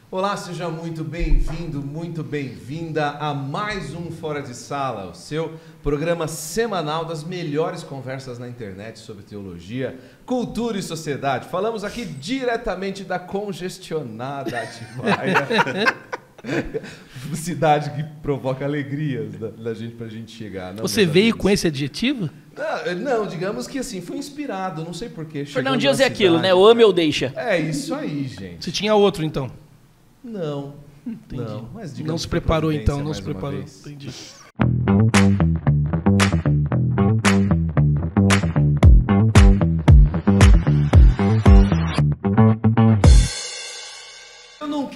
Olá, seja muito bem-vindo, muito bem-vinda a mais um Fora de Sala, o seu programa semanal das melhores conversas na internet sobre teologia, cultura e sociedade. Falamos aqui diretamente da congestionada Atibaia, cidade que provoca alegrias da gente pra gente chegar. Não, você veio com esse adjetivo? Não, digamos que assim, fui inspirado, não sei porquê. Fernão Dias é aquilo, né? O ame ou deixa. É isso aí, gente. Você tinha outro, então? Não. Entendi. Não, mas não se preparou, então. Não se preparou. Entendi.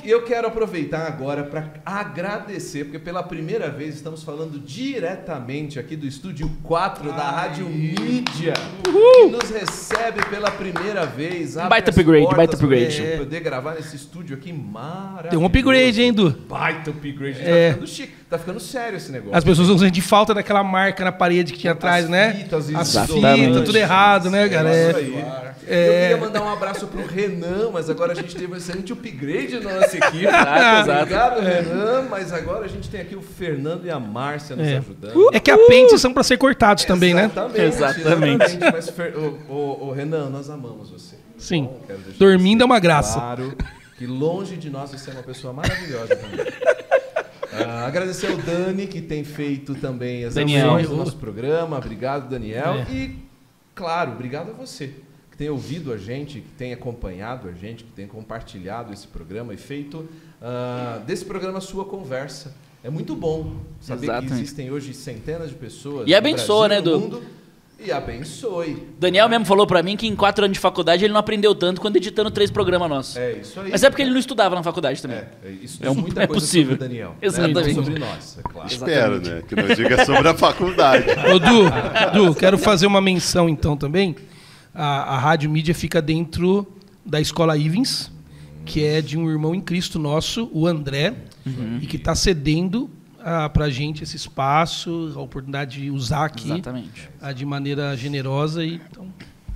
Eu quero aproveitar agora para agradecer, porque pela primeira vez estamos falando diretamente aqui do Estúdio 4 da Rádio Mídia, que nos recebe pela primeira vez. Baita upgrade, baita upgrade. Poder gravar nesse estúdio aqui maravilhoso. Tem um upgrade, hein, Edu? Baita upgrade. Tá ficando chique, tá ficando sério esse negócio. As pessoas vão sentir falta daquela marca na parede que tinha atrás, né? As fitas, tudo errado, né, galera? É isso aí. Eu queria mandar um abraço pro Renan, mas agora a gente teve um excelente upgrade na nossa equipe. Obrigado, Renan. Mas agora a gente tem aqui o Fernando e a Márcia nos ajudando. É que apêndices são para ser cortados também, né? Exatamente. Mas, Renan, nós amamos você. Sim. Dormindo é uma graça. Claro que longe de nós você é uma pessoa maravilhosa também. Agradecer ao Dani, que tem feito também as ações do nosso programa. Obrigado, Daniel. E, claro, obrigado a você que tem ouvido a gente, que tem acompanhado a gente, que tem compartilhado esse programa e feito desse programa a sua conversa. É muito bom saber que existem hoje centenas de pessoas e abençoa, Brasil, né, no Edu? mundo. E abençoe. Daniel mesmo falou pra mim que em 4 anos de faculdade ele não aprendeu tanto quando editando 3 programas nossos. É isso aí. Mas é porque ele não estudava na faculdade também. Isso diz muita coisa possível. sobre o Daniel. Exatamente. Né? Não sobre nós, é claro. Espero, né? Que não diga sobre a faculdade. Ô, Du, quero fazer uma menção então também. A Rádio Mídia fica dentro da Escola Ivens, que é de um irmão em Cristo nosso, o André, e que está cedendo para a gente esse espaço, a oportunidade de usar aqui de maneira generosa. Então,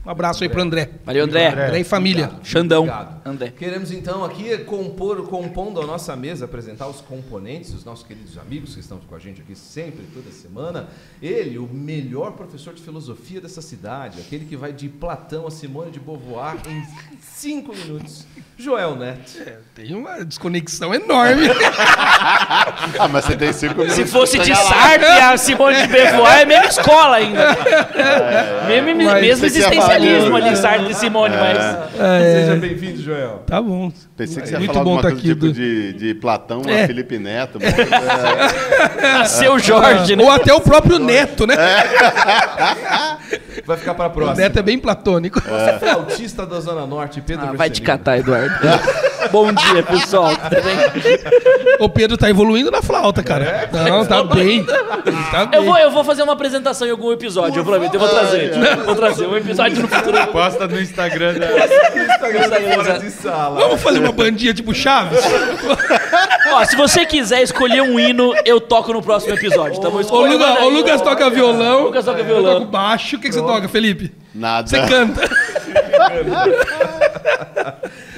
um abraço aí para o André. Valeu, André. André e família. Obrigado. Xandão. Obrigado. André. Queremos então aqui compondo a nossa mesa, apresentar os componentes, os nossos queridos amigos que estão com a gente aqui sempre, toda semana. Ele, o melhor professor de filosofia dessa cidade, aquele que vai de Platão a Simone de Beauvoir em 5 minutos. Joel Neto. Tem uma desconexão enorme. Mas você tem 5 minutos. Se fosse de Sartre, a Simone de Beauvoir é mesma escola ainda. Mesmo existencialismo ali, Sartre e Simone, mas... Seja bem-vindo, Joel. Tá bom. Pensei que você ia Muito falar bom alguma tá coisa aqui, tipo de Platão a Felipe Neto. Seu Jorge, né? Ou até o próprio Neto, né? Vai ficar para a próxima. O Neto é bem platônico. Você foi autista da Zona Norte, Pedro Vai te catar, Eduardo. Bom dia, pessoal. Tudo bem? O Pedro tá evoluindo na flauta, cara. Não, tá bem. Tá bem. Eu vou fazer uma apresentação em algum episódio, eu prometo. Eu vou trazer. Vou trazer um episódio no futuro. Posta no Instagram. Fora de sala. Vamos fazer uma bandinha tipo Chaves? Ó, se você quiser escolher um hino, eu toco no próximo episódio, tá bom? O Lucas toca violão. O Lucas toca Eu violão. toco baixo. O que você toca, Felipe? Nada. Você canta.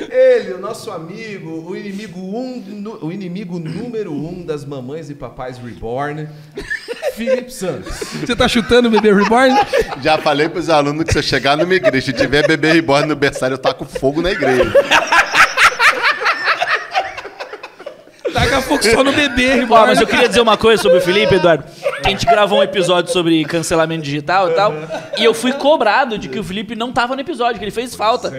Ele, o nosso amigo, o inimigo número 1 das mamães e papais reborn, Felipe Santos. Você tá chutando o bebê reborn? Já falei pros alunos que se eu chegar numa igreja e tiver bebê reborn no berçário, eu taco fogo na igreja. Taca fogo só no bebê reborn. Ó, mas eu queria dizer uma coisa sobre o Felipe, Eduardo. Que a gente gravou um episódio sobre cancelamento digital e tal. E eu fui cobrado de que o Felipe não tava no episódio, que ele fez falta.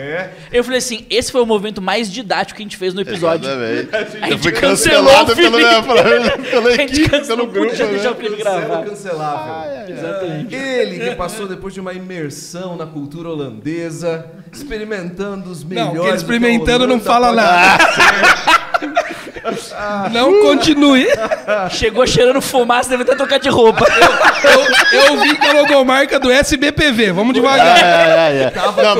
Eu falei assim, esse foi o movimento mais didático que a gente fez no episódio. Exatamente. A gente Eu fui cancelou cancelado o Felipe. pela A gente equipe, cancelou, pelo grupo. podia deixar o Felipe gravar. Cancelável. Exatamente. Ele que passou depois de uma imersão na cultura holandesa, experimentando os melhores... Não, que experimentando não fala nada. Não continue. Chegou cheirando fumaça, deve até trocar de roupa. Eu vi que é a logomarca do SBPV. Vamos devagar. Não,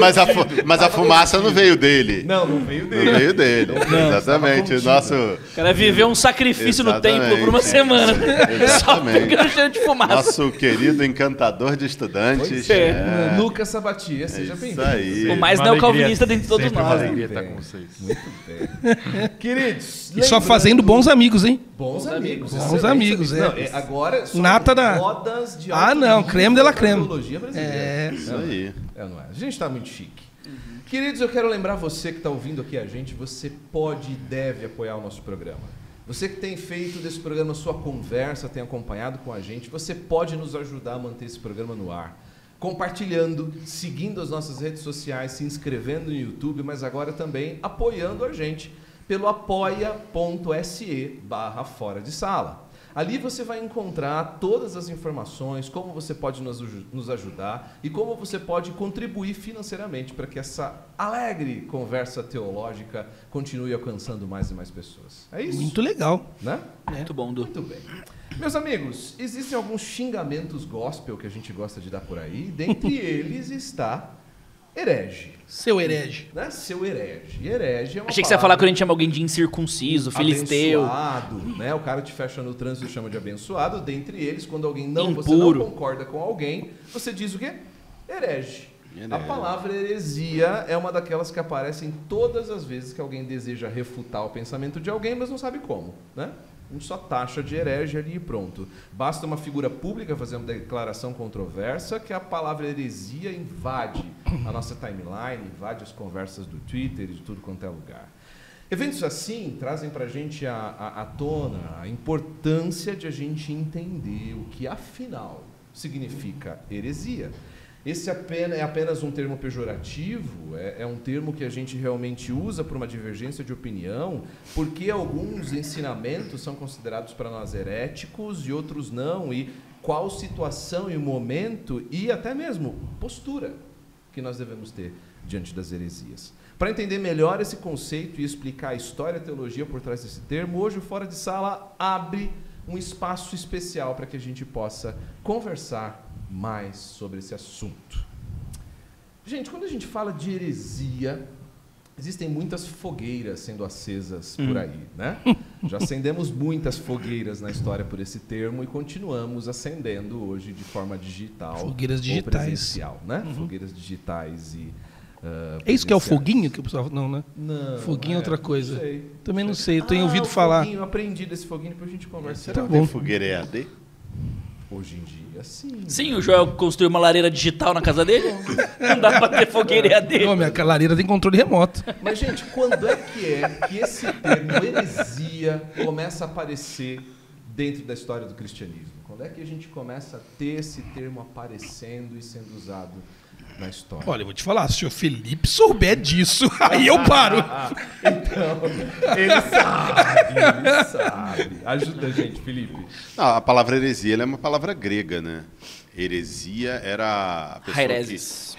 mas a fumaça não veio dele. Não veio dele. Não veio dele. Exatamente. O nosso... O cara viveu um sacrifício no templo por uma semana. Só pegando cheiro de fumaça. Nosso querido encantador de estudantes. Lucas Sabatia, seja bem-vindo. Isso aí. O mais neocalvinista dentre todos nós. Uma alegria estar com vocês. Muito bem. Queridos, E só fazendo bons amigos, hein? Bons amigos. Bons amigos, Não, agora são Nata da... rodas de não, creme de la creme. Brasileira. Isso aí. Não é. A gente está muito chique. Queridos, eu quero lembrar você que está ouvindo aqui a gente, você pode e deve apoiar o nosso programa. Você que tem feito desse programa sua conversa, tem acompanhado com a gente, você pode nos ajudar a manter esse programa no ar. Compartilhando, seguindo as nossas redes sociais, se inscrevendo no YouTube, mas agora também apoiando a gente pelo apoia.se/fora de sala. Ali você vai encontrar todas as informações, como você pode nos ajudar e como você pode contribuir financeiramente para que essa alegre conversa teológica continue alcançando mais e mais pessoas. É isso? Muito legal. Né? Muito bom, Du. Muito bem. Meus amigos, existem alguns xingamentos gospel que a gente gosta de dar por aí. Dentre eles está herege. Seu herege. Né? Seu herege. Herege é uma Achei que você ia falar quando a gente chama alguém de incircunciso, filisteu. Abençoado, né? O cara te fecha no trânsito e chama de abençoado. Dentre eles, quando alguém você Impuro. não concorda com alguém, você diz o quê? Herege. A palavra heresia é uma daquelas que aparecem todas as vezes que alguém deseja refutar o pensamento de alguém, mas não sabe como, né? A gente só taxa de herege ali e pronto. Basta uma figura pública fazer uma declaração controversa que a palavra heresia invade a nossa timeline, invade as conversas do Twitter e de tudo quanto é lugar. Eventos assim trazem para a gente à tona a importância de a gente entender o que afinal significa heresia. Esse é apenas um termo pejorativo, é um termo que a gente realmente usa por uma divergência de opinião, porque alguns ensinamentos são considerados para nós heréticos e outros não, e qual situação e momento e até mesmo postura que nós devemos ter diante das heresias. Para entender melhor esse conceito e explicar a história e a teologia por trás desse termo, hoje o Fora de Sala abre um espaço especial para que a gente possa conversar mais sobre esse assunto. Gente, quando a gente fala de heresia, existem muitas fogueiras sendo acesas por aí, né? Já acendemos muitas fogueiras na história por esse termo e continuamos acendendo hoje de forma digital. Fogueiras digitais. Ou presencial, né? Fogueiras digitais e é isso que é o foguinho que o pessoal... Não, né? Não. Foguinho é outra coisa. Não sei. Também não sei, eu tenho ouvido falar. Foguinho, eu aprendi desse foguinho, depois a gente conversa. Será que tem fogueira EAD? Hoje em dia, sim. Sim, o Joel construiu uma lareira digital na casa dele. Não dá pra ter fogueira EAD. Não, minha lareira tem controle remoto. Mas, gente, quando é que esse termo heresia começa a aparecer dentro da história do cristianismo? Quando é que a gente começa a ter esse termo aparecendo e sendo usado na história? Olha, eu vou te falar, se o Felipe souber disso, aí eu paro. Então, ele sabe. Ajuda a gente, Felipe. Não, a palavra heresia ela é uma palavra grega, né? Heresia era a pessoa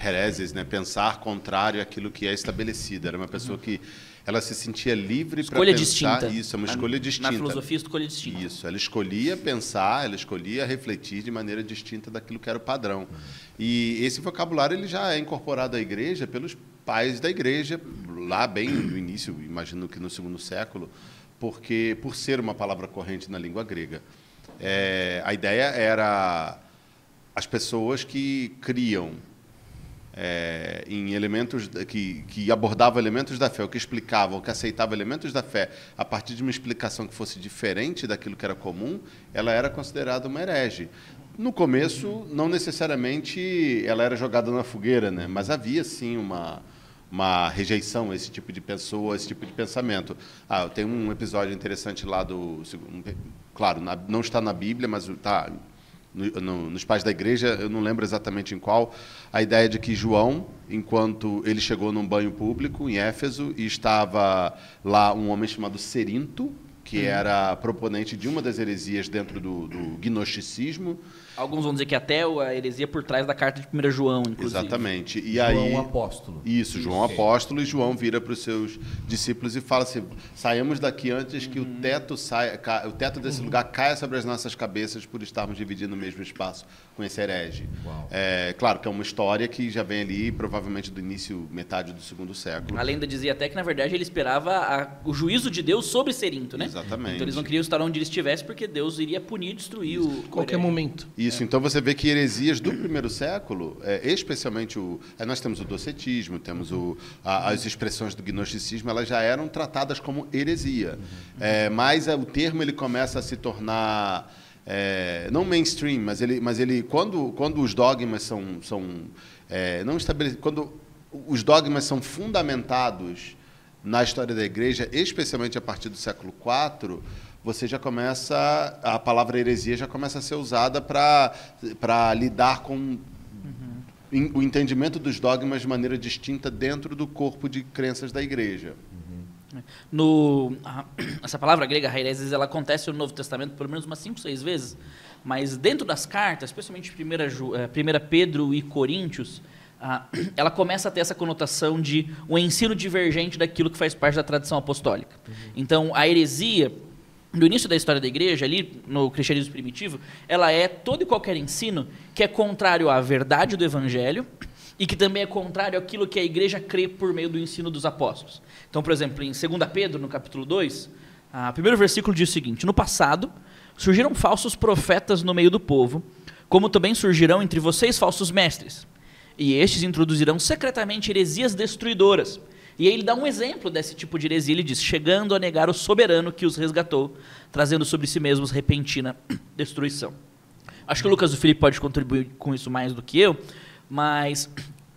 hereses, né? Pensar contrário àquilo que é estabelecido. Era uma pessoa que ela se sentia livre para pensar. Distinta. Isso, é uma escolha distinta. Na filosofia, escolha distinta. Isso, ela escolhia pensar, ela escolhia refletir de maneira distinta daquilo que era o padrão. E esse vocabulário ele já é incorporado à igreja pelos pais da igreja, lá bem no início, imagino que no 2º século, porque por ser uma palavra corrente na língua grega. A ideia era as pessoas que criam em elementos que abordavam elementos da fé, ou que explicavam, que aceitavam elementos da fé a partir de uma explicação que fosse diferente daquilo que era comum, ela era considerada uma herege. No começo, não necessariamente ela era jogada na fogueira, né? Mas havia sim uma rejeição a esse tipo de pessoa, a esse tipo de pensamento. Tem um episódio interessante lá claro, não está na Bíblia, mas está nos pais da igreja, eu não lembro exatamente em qual, a ideia de que João, enquanto ele chegou num banho público em Éfeso, e estava lá um homem chamado Cerinto, que era proponente de uma das heresias dentro do gnosticismo. Alguns vão dizer que até a heresia por trás da carta de 1 João, inclusive. Exatamente. E João aí, apóstolo. Isso, João apóstolo, e João vira para os seus discípulos e fala assim: saímos daqui antes que o teto desse lugar caia sobre as nossas cabeças por estarmos dividindo o mesmo espaço com esse herege. Claro que é uma história que já vem ali, provavelmente do início, metade do 2º século. A lenda dizia até que, na verdade, ele esperava o juízo de Deus sobre Cerinto, né? Exatamente. Então eles não queriam estar onde ele estivesse, porque Deus iria punir e destruir o Qualquer momento. Isso, então você vê que heresias do 1º século, especialmente nós temos o docetismo, temos as expressões do gnosticismo, elas já eram tratadas como heresia. Mas o termo ele começa a se tornar não mainstream, mas ele quando os dogmas são não estabelecidos, quando os dogmas são fundamentados na história da igreja, especialmente a partir do século IV, você já começa, a palavra heresia já começa a ser usada para lidar com o entendimento dos dogmas de maneira distinta dentro do corpo de crenças da igreja. Essa palavra grega, heresis, ela acontece no Novo Testamento pelo menos umas 5, 6 vezes, mas dentro das cartas, especialmente 1 Pedro e Coríntios, ela começa a ter essa conotação de um ensino divergente daquilo que faz parte da tradição apostólica. Então, a heresia, no início da história da igreja, ali no cristianismo primitivo, ela é todo e qualquer ensino que é contrário à verdade do evangelho e que também é contrário àquilo que a igreja crê por meio do ensino dos apóstolos. Então, por exemplo, em 2 Pedro, no capítulo 2, o primeiro versículo diz o seguinte: no passado, surgiram falsos profetas no meio do povo, como também surgirão entre vocês falsos mestres, e estes introduzirão secretamente heresias destruidoras. E aí ele dá um exemplo desse tipo de heresia, ele diz: chegando a negar o soberano que os resgatou, trazendo sobre si mesmos repentina destruição. Acho que o Lucas do Felipe pode contribuir com isso mais do que eu, mas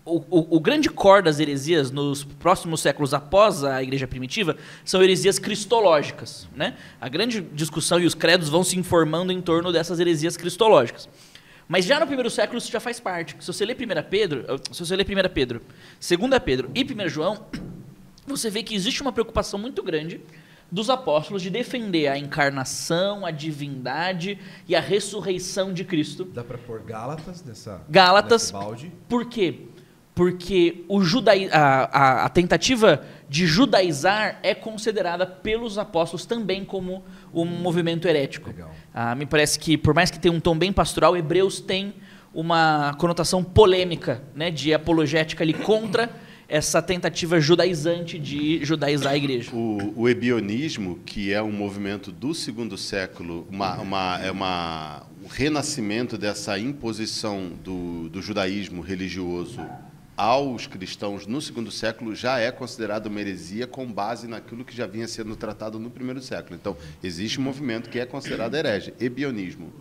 o grande core das heresias nos próximos séculos após a igreja primitiva são heresias cristológicas, né? A grande discussão e os credos vão se informando em torno dessas heresias cristológicas. Mas já no 1º século isso já faz parte. Se você ler 1 Pedro, 2 Pedro e 1 João, você vê que existe uma preocupação muito grande dos apóstolos de defender a encarnação, a divindade e a ressurreição de Cristo. Dá para pôr Gálatas nesse balde? Por quê? Porque a tentativa de judaizar é considerada pelos apóstolos também como um movimento herético. Me parece que, por mais que tenha um tom bem pastoral, Hebreus tem uma conotação polêmica, né, de apologética ali contra essa tentativa judaizante de judaizar a igreja. O ebionismo, que é um movimento do 2º século, um renascimento dessa imposição do judaísmo religioso aos cristãos no 2º século, já é considerado uma heresia com base naquilo que já vinha sendo tratado no 1º século. Então, existe um movimento que é considerado herege, ebionismo.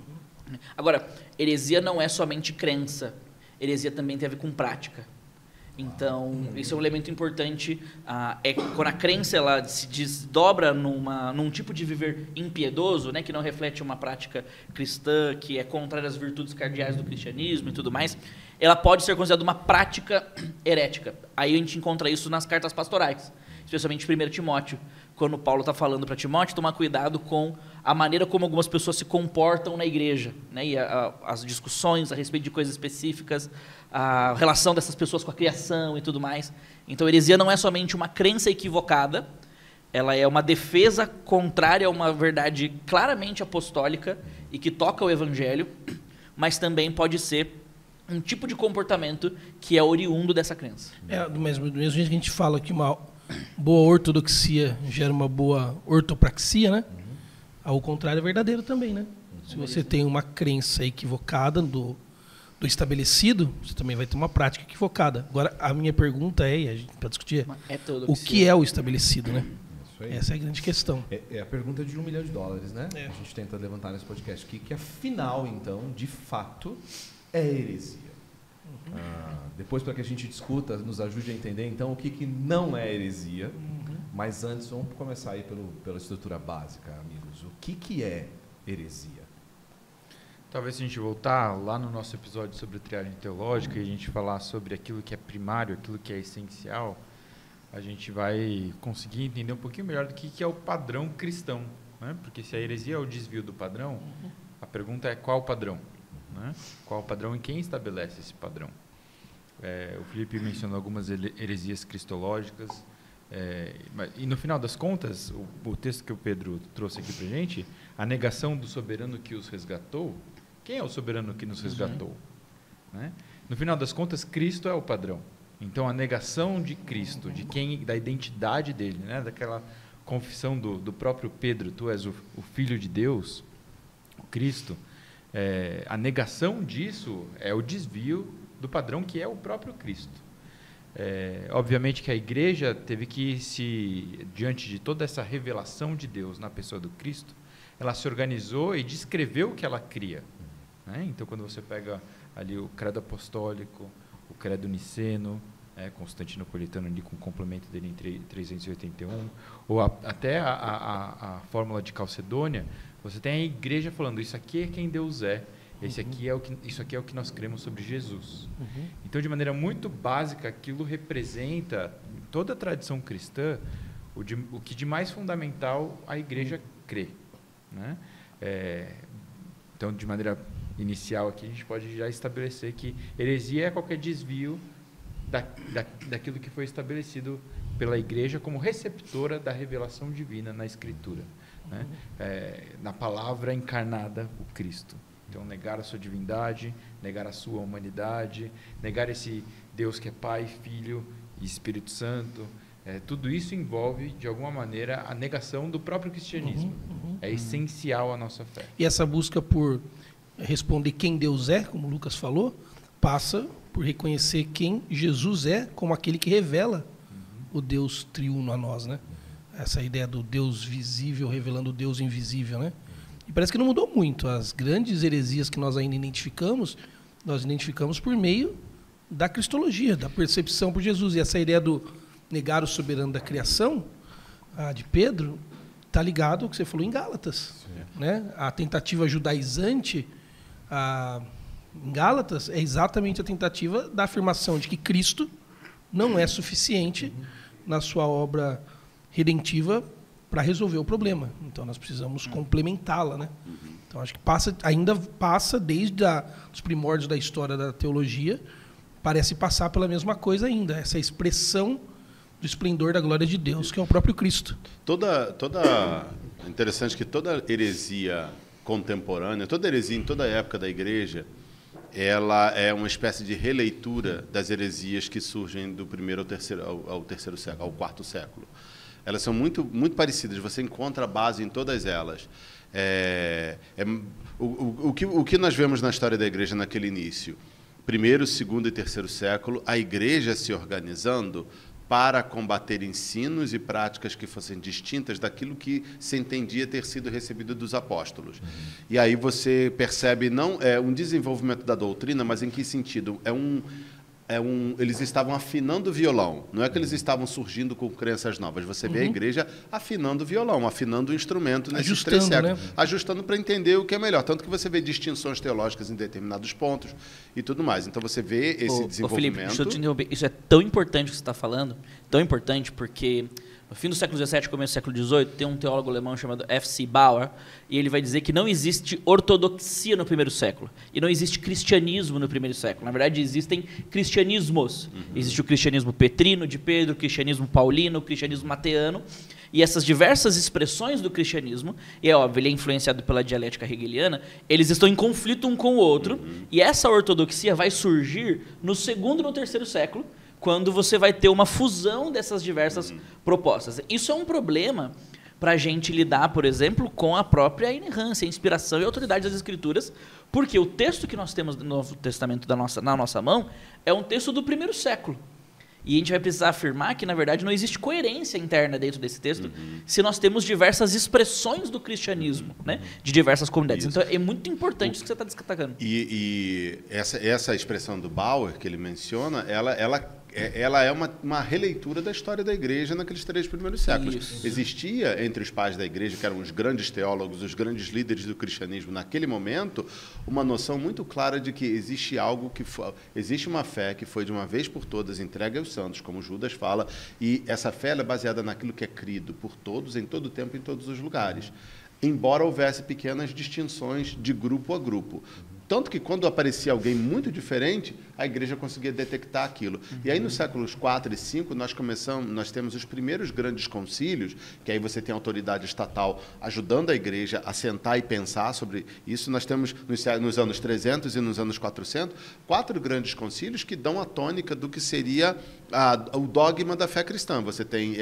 Agora, heresia não é somente crença, heresia também tem a ver com prática. Então, esse é um elemento importante, quando a crença ela se desdobra num tipo de viver impiedoso, né, que não reflete uma prática cristã, que é contrária às virtudes cardeais do cristianismo e tudo mais, ela pode ser considerada uma prática herética. Aí a gente encontra isso nas cartas pastorais, especialmente em 1 Timóteo, quando Paulo está falando para Timóteo tomar cuidado com a maneira como algumas pessoas se comportam na igreja, né, e as discussões a respeito de coisas específicas, a relação dessas pessoas com a criação e tudo mais. Então, a heresia não é somente uma crença equivocada, ela é uma defesa contrária a uma verdade claramente apostólica e que toca o evangelho, mas também pode ser um tipo de comportamento que é oriundo dessa crença. Do mesmo jeito que a gente fala que uma boa ortodoxia gera uma boa ortopraxia, né? Ao contrário é verdadeiro também, né? Se você tem uma crença equivocada do estabelecido, você também vai ter uma prática equivocada. Agora, a minha pergunta para discutir, o que é o estabelecido, né? Essa é a grande questão. É a pergunta de $1 milhão, né? A gente tenta levantar nesse podcast. Que afinal, então, de fato, é heresia. Depois, para que a gente discuta, nos ajude a entender, então, o que não é heresia. Mas antes, vamos começar aí pela estrutura básica, amigos. O que é heresia? Talvez se a gente voltar lá no nosso episódio sobre a triagem teológica e a gente falar sobre aquilo que é primário, aquilo que é essencial, a gente vai conseguir entender um pouquinho melhor do que é o padrão cristão, né? Porque se a heresia é o desvio do padrão, a pergunta é qual o padrão? Né? Qual o padrão e quem estabelece esse padrão? O Felipe mencionou algumas heresias cristológicas, e no final das contas, o texto que o Pedro trouxe aqui para a gente, a negação do soberano que os resgatou, quem é o soberano que nos resgatou? Né? No final das contas, Cristo é o padrão. Então, a negação de Cristo, da identidade dele, né? Daquela confissão do próprio Pedro, tu és o Filho de Deus, o Cristo, a negação disso é o desvio do padrão que é o próprio Cristo. Obviamente que a igreja teve que diante de toda essa revelação de Deus na pessoa do Cristo, ela se organizou e descreveu o que ela cria. Né? Então, quando você pega ali o credo apostólico, o credo niceno, constantinopolitano ali com o complemento dele em 381, ou até a fórmula de Calcedônia, você tem a igreja falando, isso aqui é quem Deus é, isso aqui é o que nós cremos sobre Jesus. Então, de maneira muito básica, aquilo representa, em toda a tradição cristã, o que de mais fundamental a igreja crê. Né? Então, de maneira inicial aqui, a gente pode já estabelecer que heresia é qualquer desvio daquilo que foi estabelecido pela igreja como receptora da revelação divina na Escritura, né? Na palavra encarnada, o Cristo. Então, negar a sua divindade, negar a sua humanidade, negar esse Deus que é Pai, Filho e Espírito Santo, tudo isso envolve, de alguma maneira, a negação do próprio cristianismo. É essencial à nossa fé. E essa busca por responder quem Deus é, como o Lucas falou, passa por reconhecer quem Jesus é como aquele que revela o Deus triuno a nós, né? Essa ideia do Deus visível revelando o Deus invisível, né? E parece que não mudou muito. As grandes heresias que nós ainda identificamos, nós identificamos por meio da cristologia, da percepção por Jesus. E essa ideia do negar o soberano da criação, de Pedro, está ligado ao que você falou em Gálatas. Né? A tentativa judaizante em Gálatas é exatamente a tentativa da afirmação de que Cristo não é suficiente na sua obra redentiva para resolver o problema. Então, nós precisamos complementá-la. Né? Então, acho que ainda passa desde os primórdios da história da teologia, parece passar pela mesma coisa ainda, essa expressão do esplendor da glória de Deus, que é o próprio Cristo. Interessante que toda heresia contemporânea, toda heresia em toda a época da igreja, ela é uma espécie de releitura das heresias que surgem do primeiro ao terceiro século, ao quarto século. Elas são muito, muito parecidas, você encontra a base em todas elas. O que nós vemos na história da igreja naquele início? Primeiro, segundo e terceiro século, a igreja se organizando para combater ensinos e práticas que fossem distintas daquilo que se entendia ter sido recebido dos apóstolos. E aí você percebe não um desenvolvimento da doutrina, mas em que sentido? Eles estavam afinando o violão, não é que eles estavam surgindo com crenças novas. Você vê a igreja afinando o violão, afinando o instrumento nesses 3 séculos, né? Ajustando para entender o que é melhor. Tanto que você vê distinções teológicas em determinados pontos e tudo mais. Então você vê esse desenvolvimento. Felipe, deixa eu te interromper. Isso é tão importante o que você está falando, tão importante porque no fim do século XVII, começo do século XVIII, tem um teólogo alemão chamado F.C. Bauer, e ele vai dizer que não existe ortodoxia no primeiro século, e não existe cristianismo no primeiro século. Na verdade, existem cristianismos. Existe o cristianismo petrino de Pedro, o cristianismo paulino, o cristianismo mateano, e essas diversas expressões do cristianismo, e é óbvio, ele é influenciado pela dialética hegeliana, eles estão em conflito um com o outro, e essa ortodoxia vai surgir no segundo e no terceiro século, quando você vai ter uma fusão dessas diversas propostas. Isso é um problema para a gente lidar, por exemplo, com a própria inerrância, inspiração e autoridade das Escrituras, porque o texto que nós temos no Novo Testamento na nossa mão é um texto do primeiro século. E a gente vai precisar afirmar que, na verdade, não existe coerência interna dentro desse texto se nós temos diversas expressões do cristianismo, né, de diversas comunidades. Isso. Então, é muito importante isso que você está destacando. E essa expressão do Bauer, que ele menciona, ela é uma releitura da história da igreja naqueles 3 primeiros séculos. Isso. Existia entre os pais da igreja, que eram os grandes teólogos, os grandes líderes do cristianismo naquele momento, uma noção muito clara de que existe existe uma fé que foi de uma vez por todas entregue aos santos, como Judas fala, e essa fé é baseada naquilo que é crido por todos, em todo tempo, em todos os lugares. embora houvesse pequenas distinções de grupo a grupo. Tanto que quando aparecia alguém muito diferente, a igreja conseguia detectar aquilo. E aí, nos séculos 4 e 5, nós temos os primeiros grandes concílios, que aí você tem a autoridade estatal ajudando a igreja a sentar e pensar sobre isso. Nós temos, nos anos 300 e nos anos 400, 4 grandes concílios que dão a tônica do que seria o dogma da fé cristã. Você tem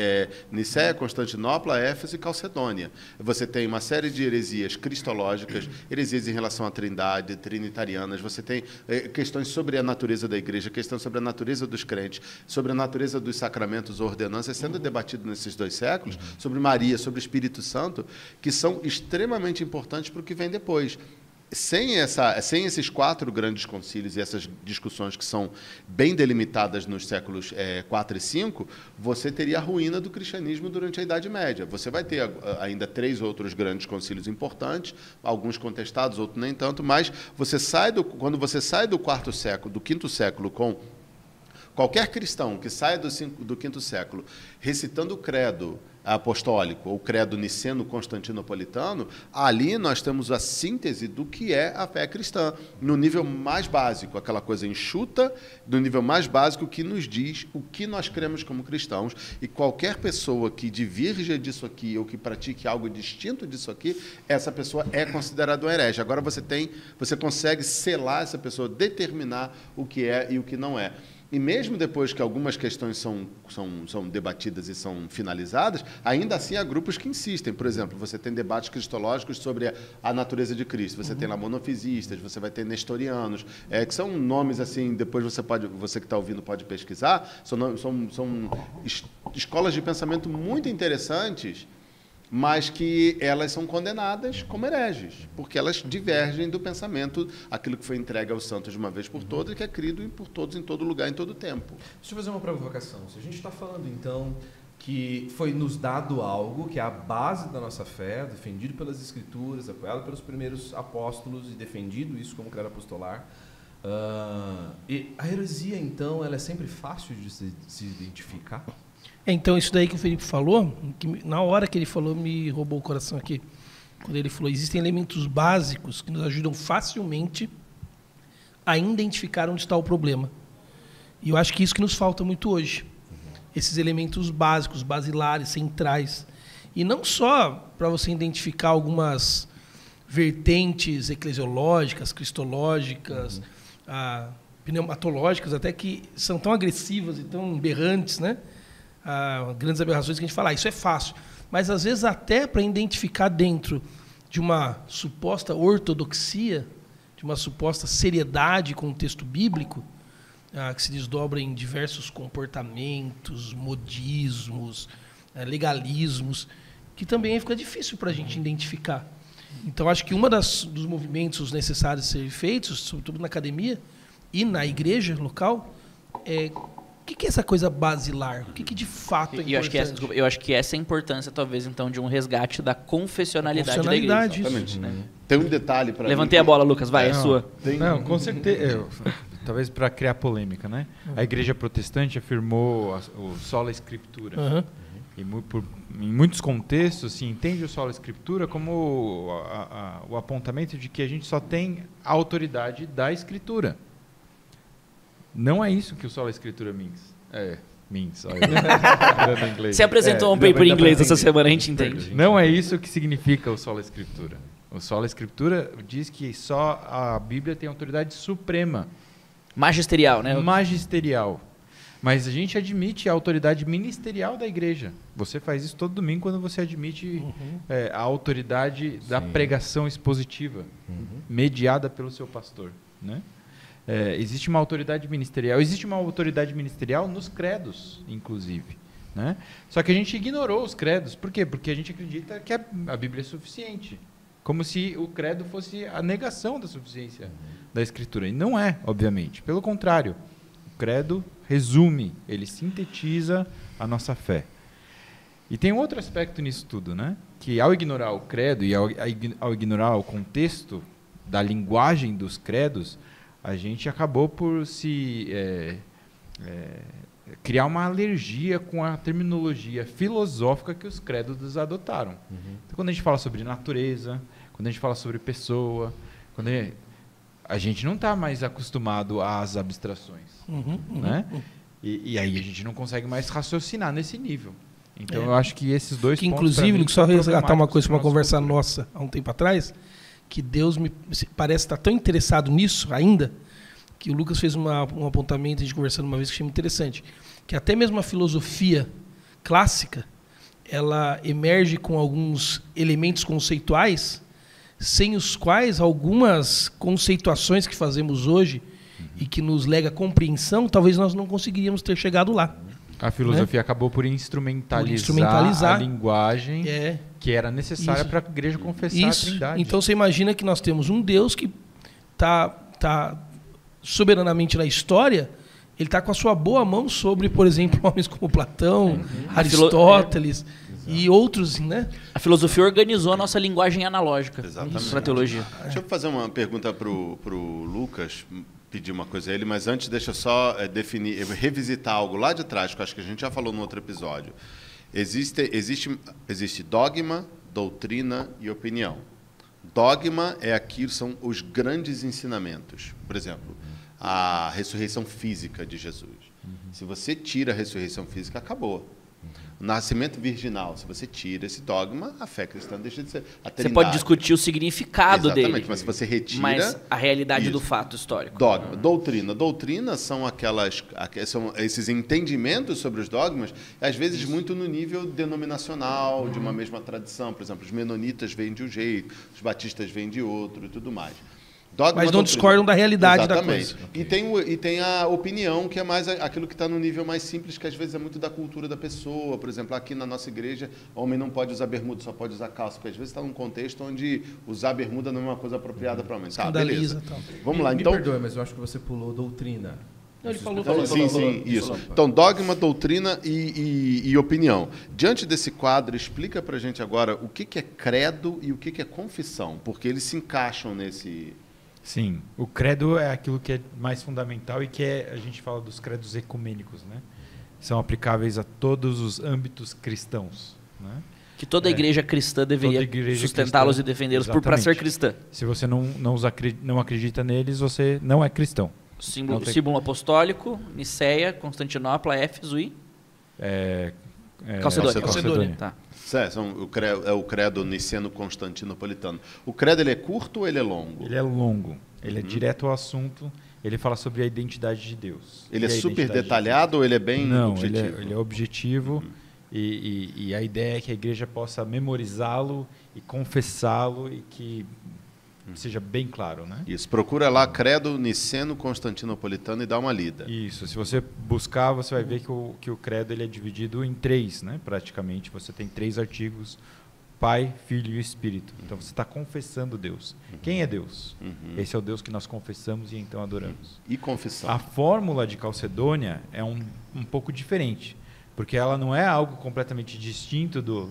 Nicéia, Constantinopla, Éfeso e Calcedônia. Você tem uma série de heresias cristológicas, heresias em relação à Trindade, trinitarianas. Você tem questões sobre a natureza da igreja, questões sobre a natureza dos crentes, sobre a natureza dos sacramentos ou ordenanças, sendo debatido nesses 2 séculos, sobre Maria, sobre o Espírito Santo, que são extremamente importantes para o que vem depois. Sem esses 4 grandes concílios e essas discussões que são bem delimitadas nos séculos 4 e 5, você teria a ruína do cristianismo durante a Idade Média. Você vai ter ainda 3 outros grandes concílios importantes, alguns contestados, outros nem tanto, mas quando você sai do 4º século, do 5º século, com qualquer cristão que saia do 5º século recitando o credo apostólico ou credo niceno-constantinopolitano, ali nós temos a síntese do que é a fé cristã, no nível mais básico, aquela coisa enxuta, no nível mais básico que nos diz o que nós cremos como cristãos, e qualquer pessoa que divirja disso aqui ou que pratique algo distinto disso aqui, essa pessoa é considerada um herege. Agora você consegue selar essa pessoa, determinar o que é e o que não é. E mesmo depois que algumas questões são debatidas e são finalizadas, ainda assim há grupos que insistem. Por exemplo, você tem debates cristológicos sobre a natureza de Cristo. Você tem lá monofisistas, você vai ter nestorianos, que são nomes assim, depois você que está ouvindo pode pesquisar, são escolas de pensamento muito interessantes, mas que elas são condenadas como hereges, porque elas divergem do pensamento, aquilo que foi entregue aos santos de uma vez por todas e que é crido por todos, em todo lugar, em todo tempo. Deixa eu fazer uma provocação. Se a gente está falando, então, que foi nos dado algo que é a base da nossa fé, defendido pelas Escrituras, apoiado pelos primeiros apóstolos e defendido isso como credo apostolar, e a heresia, então, ela é sempre fácil de se identificar? Então, isso daí que o Felipe falou, que na hora que ele falou, me roubou o coração aqui. Quando ele falou, existem elementos básicos que nos ajudam facilmente a identificar onde está o problema. E eu acho que isso que nos falta muito hoje. Esses elementos básicos, basilares, centrais. E não só para você identificar algumas vertentes eclesiológicas, cristológicas, pneumatológicas, até que são tão agressivas e tão berrantes, né? Grandes aberrações que a gente fala, isso é fácil. Mas, às vezes, até para identificar dentro de uma suposta ortodoxia, de uma suposta seriedade com o texto bíblico, que se desdobra em diversos comportamentos, modismos, legalismos, que também fica difícil para a gente identificar. Então, acho que dos movimentos necessários a serem feitos, sobretudo na academia e na igreja local, o que é essa coisa basilar? O que de fato é importante? Eu acho que essa é a importância, talvez, então, de um resgate da confessionalidade da igreja. Exatamente. Né? Tem um detalhe para Levantei a bola, Lucas, vai, é sua. Não, com certeza. Talvez para criar polêmica, né? A igreja protestante afirmou o sola scriptura. E em muitos contextos se entende o sola scriptura como o apontamento de que a gente só tem a autoridade da escritura. Não é isso que o sola escritura means. Você apresentou um paper em inglês essa semana, a gente entende. Não é isso que significa o sola escritura. O sola escritura diz que só a Bíblia tem autoridade suprema. Magisterial, né? Magisterial. Mas a gente admite a autoridade ministerial da igreja. Você faz isso todo domingo quando você admite a autoridade da pregação expositiva, mediada pelo seu pastor, né? Existe uma autoridade ministerial. Existe uma autoridade ministerial nos credos, inclusive, né? Só que a gente ignorou os credos. Por quê? Porque a gente acredita que a Bíblia é suficiente. Como se o credo fosse a negação da suficiência da Escritura. E não é, obviamente. Pelo contrário, o credo resume, ele sintetiza a nossa fé. E tem um outro aspecto nisso tudo, né? Que ao ignorar o credo e ao ignorar o contexto da linguagem dos credos, a gente acabou por se criar uma alergia com a terminologia filosófica que os credos adotaram. Então, quando a gente fala sobre natureza, quando a gente fala sobre pessoa, a gente não está mais acostumado às abstrações. Né? E aí a gente não consegue mais raciocinar nesse nível. Então eu acho que esses dois pontos... Inclusive, só resgatar uma coisa, uma conversa nossa há um tempo atrás, que Deus parece estar tão interessado nisso ainda, que o Lucas fez um apontamento, a gente conversando uma vez, que achei muito interessante, que até mesmo a filosofia clássica, ela emerge com alguns elementos conceituais, sem os quais algumas conceituações que fazemos hoje e que nos lega compreensão, talvez nós não conseguiríamos ter chegado lá. A filosofia acabou por instrumentalizar a linguagem que era necessária para a igreja confessar a Trindade. Então você imagina que nós temos um Deus que está soberanamente na história, ele está com a sua boa mão sobre, por exemplo, homens como Platão, Aristóteles e outros, né? A filosofia organizou a nossa linguagem analógica para a teologia. Deixa eu fazer uma pergunta para o Lucas, pedir uma coisa a ele, mas antes deixa eu só revisitar algo lá de trás, que eu acho que a gente já falou no outro episódio. Existe dogma, doutrina e opinião. Dogma são os grandes ensinamentos. Por exemplo, a ressurreição física de Jesus. Se você tira a ressurreição física, acabou. O nascimento virginal, se você tira esse dogma, a fé cristã deixa de ser a Trindade. Você pode discutir o significado dele. Mas se você retira... Mas a realidade do fato histórico. Dogma. Doutrina. Doutrina são são esses entendimentos sobre os dogmas, às vezes muito no nível denominacional, de uma mesma tradição. Por exemplo, os menonitas vêm de um jeito, os batistas vêm de outro e tudo mais. Dogma, mas não discordam da realidade da coisa. E tem a opinião, que é mais aquilo que está no nível mais simples, que às vezes é muito da cultura da pessoa. Por exemplo, aqui na nossa igreja, o homem não pode usar bermuda, só pode usar calça, porque às vezes está num contexto onde usar bermuda não é uma coisa apropriada para o homem. Tá, beleza. Vamos lá, então... Me perdoe, mas eu acho que você pulou doutrina. Não, ele falou. Sim, isso. Então, dogma, doutrina e opinião. Diante desse quadro, explica para a gente agora o que é credo e o que é confissão, porque eles se encaixam nesse... Sim, o credo é aquilo que é mais fundamental e que a gente fala dos credos ecumênicos, né? São aplicáveis a todos os âmbitos cristãos, né? Que toda igreja cristã deveria sustentá-los e defendê-los para ser cristã. Se você não acredita neles, você não é cristão. Símbolo apostólico, Niceia, Constantinopla, Éfeso e... Calcedônia. Tá. É o credo niceno-constantinopolitano. O credo ele é curto ou ele é longo? Ele é longo. Ele é direto ao assunto. Ele fala sobre a identidade de Deus. Ele é super detalhado ou ele é bem objetivo? Não, ele é objetivo. E a ideia é que a igreja possa memorizá-lo e confessá-lo e que seja bem claro, né? Isso. Procura lá credo niceno-constantinopolitano e dá uma lida. Isso. Se você buscar, você vai ver que o credo ele é dividido em 3, né? Praticamente. Você tem 3 artigos: Pai, Filho e Espírito. Então você está confessando Deus. Quem é Deus? Esse é o Deus que nós confessamos e então adoramos. E confissão. A fórmula de Calcedônia é um pouco diferente, porque ela não é algo completamente distinto do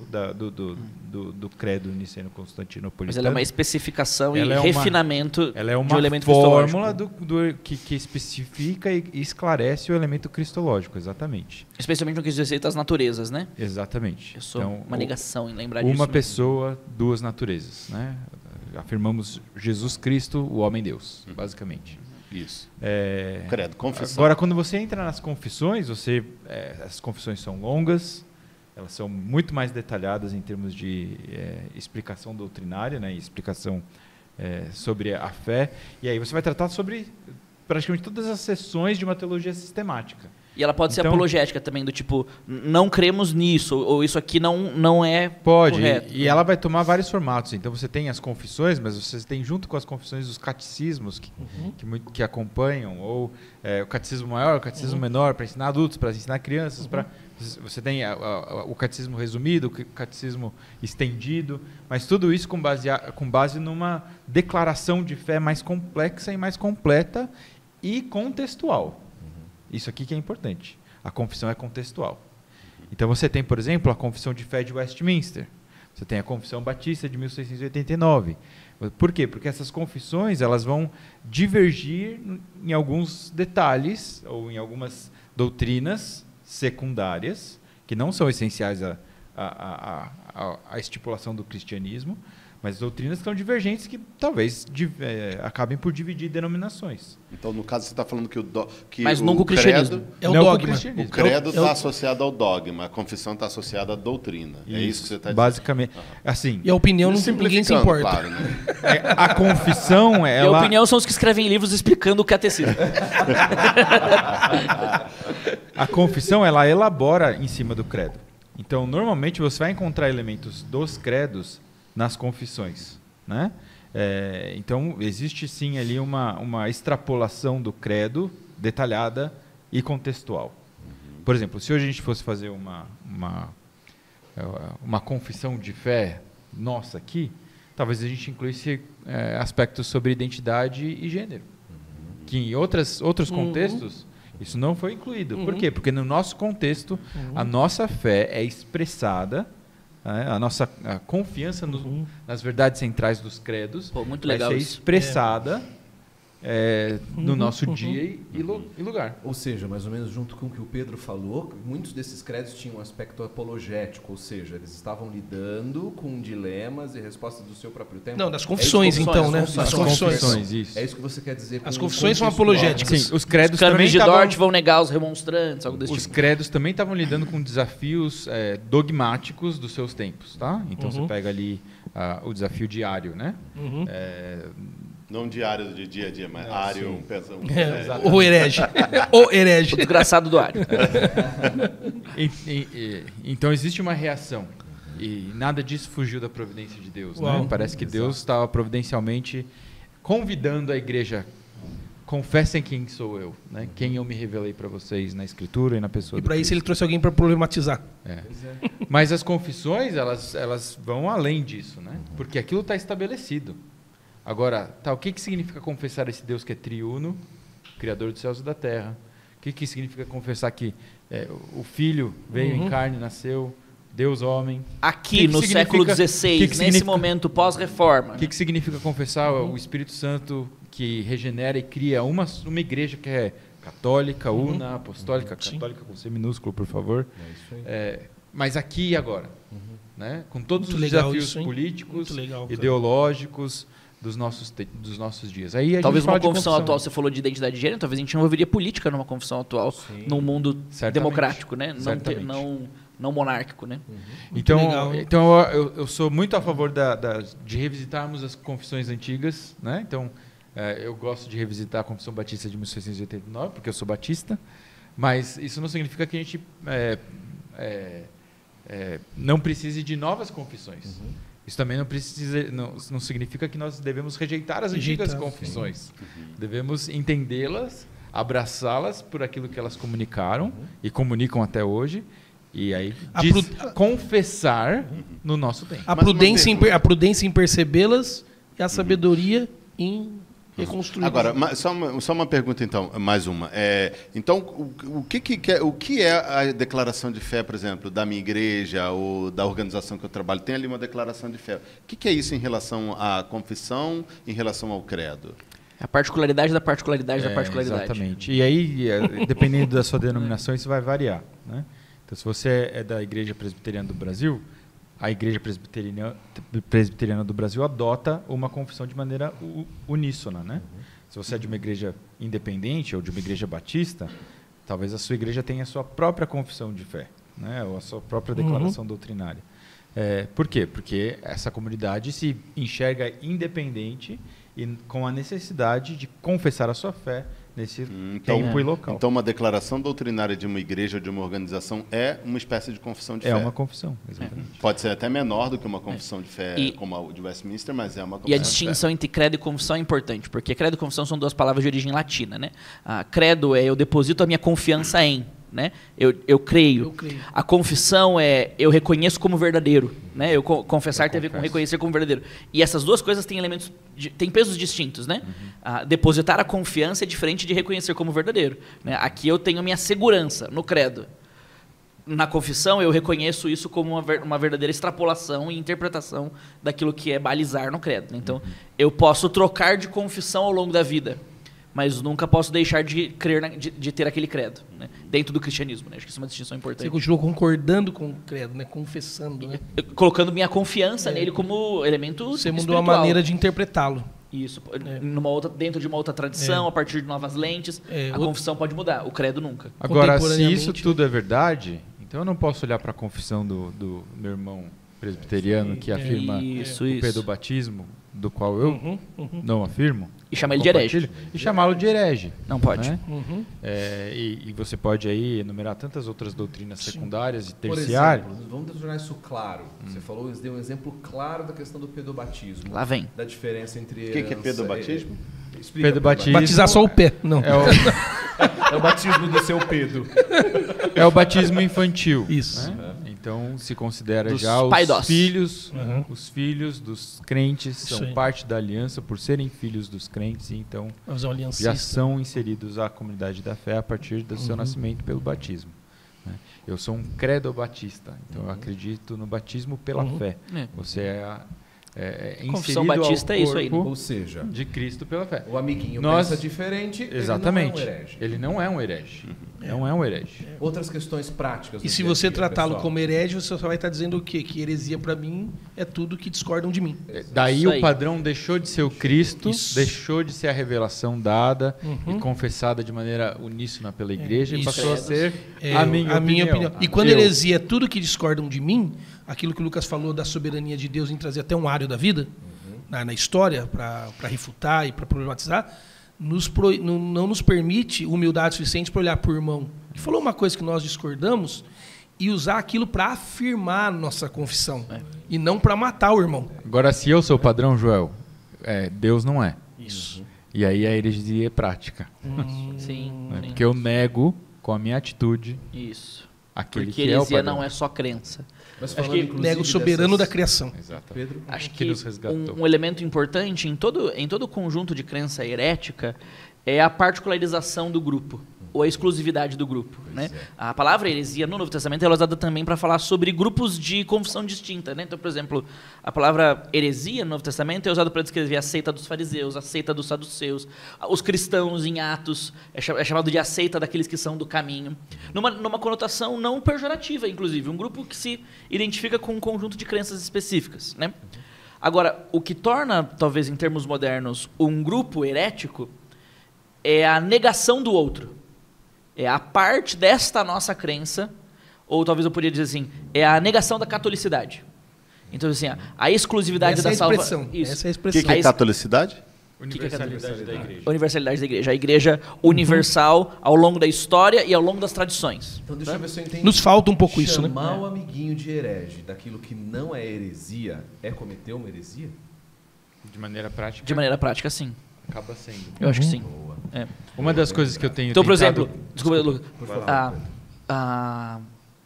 credo niceno-constantinopolitano. Mas ela é uma especificação e refinamento de um elemento cristológico. Ela é uma fórmula que especifica e esclarece o elemento cristológico, exatamente. Especialmente no que diz respeito às naturezas, né? Exatamente. Eu sou uma negação em lembrar disso. Uma pessoa, 2 naturezas, né? Afirmamos Jesus Cristo, o homem-Deus, basicamente. Isso. Credo, confissão. Agora, quando você entra nas confissões, as confissões são longas, elas são muito mais detalhadas em termos de explicação doutrinária, né, explicação sobre a fé. E aí você vai tratar sobre praticamente todas as seções de uma teologia sistemática. E ela pode ser apologética também, do tipo, não cremos nisso, ou isso aqui não é correto. E ela vai tomar vários formatos. Então você tem as confissões, mas você tem junto com as confissões os catecismos que acompanham, ou o catecismo maior, o catecismo menor, para ensinar adultos, para ensinar crianças. Você tem o catecismo resumido, o catecismo estendido, mas tudo isso com base numa declaração de fé mais complexa e mais completa e contextual. Isso aqui que é importante. A confissão é contextual. Então você tem, por exemplo, a Confissão de Fé de Westminster. Você tem a Confissão Batista de 1689. Por quê? Porque essas confissões elas vão divergir em alguns detalhes ou em algumas doutrinas secundárias, que não são essenciais à estipulação do cristianismo, mas doutrinas que são divergentes que talvez acabem por dividir denominações. Então, no caso, você está falando que mas nunca o cristianismo. É o dogma. O credo está associado ao dogma, a confissão está associada à doutrina. É isso que você está dizendo? Basicamente. Assim, e a opinião ninguém se importa. Claro, né? A confissão, E a opinião são os que escrevem livros explicando o catecismo. A confissão, ela elabora em cima do credo. Então, normalmente, você vai encontrar elementos dos credos nas confissões, né? Então, existe sim ali uma extrapolação do credo detalhada e contextual. Por exemplo, se hoje a gente fosse fazer uma confissão de fé nossa aqui, talvez a gente incluísse aspectos sobre identidade e gênero, que em outros contextos isso não foi incluído. Por quê? Porque no nosso contexto, a nossa fé é expressada, a nossa confiança nas verdades centrais dos credos muito vai legal ser isso. expressada no nosso dia e lugar. Ou seja, mais ou menos junto com o que o Pedro falou, muitos desses credos tinham um aspecto apologético, ou seja, eles estavam lidando com dilemas e respostas do seu próprio tempo. Não, das confissões, então, né? As confissões, isso. É isso que você quer dizer com as confissões são apologéticas. Sim, os credos também Cânones de Dort vão negar os remonstrantes, algo desse Os tipo. credos também estavam lidando com desafios dogmáticos dos seus tempos, tá? Então você pega ali o desafio diário, né? Não diário de dia a dia, mas ário, O herege. O herege. O desgraçado do Ário. Então existe uma reação. E nada disso fugiu da providência de Deus, né? Parece que Deus estava providencialmente convidando a igreja. Confessem quem sou eu, né? Quem eu me revelei para vocês na Escritura e na pessoa. E para isso ele trouxe alguém para problematizar. Mas as confissões, elas vão além disso, né? Porque aquilo está estabelecido. Agora, o que significa confessar esse Deus que é triuno, Criador dos céus e da terra? O que significa confessar que o Filho veio em carne, nasceu, Deus homem? Aqui, no século XVI, nesse momento pós-reforma. O que significa confessar o Espírito Santo que regenera e cria uma igreja que é católica, una, apostólica, católica com C minúsculo, por favor. Mas aqui e agora, né? Com todos os desafios políticos, ideológicos dos nossos dias. Aí talvez uma confissão atual, você falou de identidade de gênero, talvez a gente não ouviria política numa confissão atual, num mundo democrático, né? Não monárquico, né? Então eu sou muito a favor de revisitarmos as confissões antigas, né? Então eu gosto de revisitar a Confissão Batista de 1689, porque eu sou batista, mas isso não significa que a gente não precise de novas confissões. Isso também não significa que nós devemos rejeitar as antigas confissões. Devemos entendê-las, abraçá-las por aquilo que elas comunicaram e comunicam até hoje, e aí confessar no nosso tempo. A prudência em percebê-las e a sabedoria em reconstruí-las. Agora, só uma pergunta, então, mais uma. Então, o que é a declaração de fé, por exemplo, da minha igreja ou da organização que eu trabalho? Tem ali uma declaração de fé. O que é isso em relação à confissão, em relação ao credo? A particularidade da particularidade da particularidade. Exatamente. E aí, dependendo da sua denominação, isso vai variar, né? Então, se você é da Igreja Presbiteriana do Brasil, a Igreja Presbiteriana do Brasil adota uma confissão de maneira uníssona, né? Se você é de uma igreja independente ou de uma igreja batista, talvez a sua igreja tenha a sua própria confissão de fé, né? Ou a sua própria declaração doutrinária. Por quê? Porque essa comunidade se enxerga independente e com a necessidade de confessar a sua fé nesse tempo e local. Então, uma declaração doutrinária de uma igreja ou de uma organização é uma espécie de confissão de fé. É uma confissão, exatamente. Pode ser até menor do que uma confissão de fé como a de Westminster, mas é uma confissão. E a distinção entre credo e confissão é importante, porque credo e confissão são duas palavras de origem latina, né? Credo é eu deposito a minha confiança em, né? Eu creio. A confissão é eu reconheço como verdadeiro, né? Confessar tem a ver com reconhecer como verdadeiro. E essas duas coisas têm têm pesos distintos, né? Depositar a confiança é diferente de reconhecer como verdadeiro, né? Aqui eu tenho minha segurança no credo. Na confissão eu reconheço isso como uma verdadeira extrapolação e interpretação daquilo que é balizar no credo, né? Então eu posso trocar de confissão ao longo da vida, mas nunca posso deixar de crer, de ter aquele credo, né? Dentro do cristianismo, né? Acho que isso é uma distinção importante. Você continua concordando com o credo, né? Confessando, né? Colocando minha confiança nele como elemento Você espiritual. mudou a maneira de interpretá-lo. Isso, dentro de uma outra tradição, a partir de novas lentes, a confissão pode mudar, o credo nunca. Agora, se isso tudo é verdade, então eu não posso olhar para a confissão do meu irmão presbiteriano que afirma o pedobatismo, do qual eu não afirmo, e chamar ele de herege. E chamá-lo de herege. Não pode. Né? E você pode aí enumerar tantas outras doutrinas secundárias e terciárias. Por exemplo, vamos tornar isso claro. Você falou, deu um exemplo claro da questão do pedobatismo. Lá vem. Da diferença entre... O que é pedobatismo? Pedobatismo. Batizar só o pé, não. É o batismo do seu pedo. É o batismo infantil. Isso. Né? Então se considera Dos já paidos. os filhos dos crentes são parte da aliança por serem filhos dos crentes, e então já são inseridos à comunidade da fé a partir do seu nascimento pelo batismo. Né? Eu sou um credo-batista, então eu acredito no batismo pela fé. Você é Confissão inserido batista ao é isso aí, né? Ou seja, de Cristo pela fé. o amiguinho pensa diferente, Exatamente. ele não é um herege. Não é um herege. Outras questões práticas. E se você tratá-lo como herege, você só vai estar dizendo o quê? Que heresia para mim é tudo que discordam de mim. Daí o padrão deixou de ser o Cristo, deixou de ser a revelação dada e confessada de maneira uníssona pela igreja e passou a ser a minha opinião. E quando heresia é tudo que discordam de mim, aquilo que o Lucas falou da soberania de Deus em trazer até um área da vida, na história, para refutar e para problematizar, não nos permite humildade suficiente para olhar para o irmão que falou uma coisa que nós discordamos e usar aquilo para afirmar nossa confissão e não para matar o irmão. Agora, se eu sou o padrão, Joel, Deus não é. Isso. E aí a heresia é prática. Sim. Né? Porque eu nego com a minha atitude aquele porque que é o heresia padrão. não é só crença. Mas acho que nega o soberano da criação. Exato. Pedro? Acho que nos resgatou. um elemento importante em todo conjunto de crença herética é a particularização do grupo, ou a exclusividade do grupo. Né? A palavra heresia no Novo Testamento é usada também para falar sobre grupos de confissão distinta. Né? Então, por exemplo, a palavra heresia no Novo Testamento é usada para descrever a seita dos fariseus, a seita dos saduceus, os cristãos em Atos, é chamado de a seita daqueles que são do caminho. Numa conotação não pejorativa, inclusive, um grupo que se identifica com um conjunto de crenças específicas. Né? Agora, o que torna, talvez em termos modernos, um grupo herético é a negação do outro. É a parte desta nossa crença, ou talvez eu poderia dizer assim, é a negação da catolicidade. Então, assim, a exclusividade da salvação. Essa é a O expressão. que é catolicidade? Universalidade da igreja. A universalidade da igreja. A igreja universal ao longo da história e ao longo das tradições. Então deixa eu ver se eu entendi. Nos falta um pouco isso, né? Chamar o amiguinho de herege daquilo que não é heresia é cometer uma heresia? De maneira prática. De maneira prática, sim. Acaba sendo. Eu acho que sim. Uma das coisas que eu tenho Então, por tentado... exemplo, desculpa, Lucas.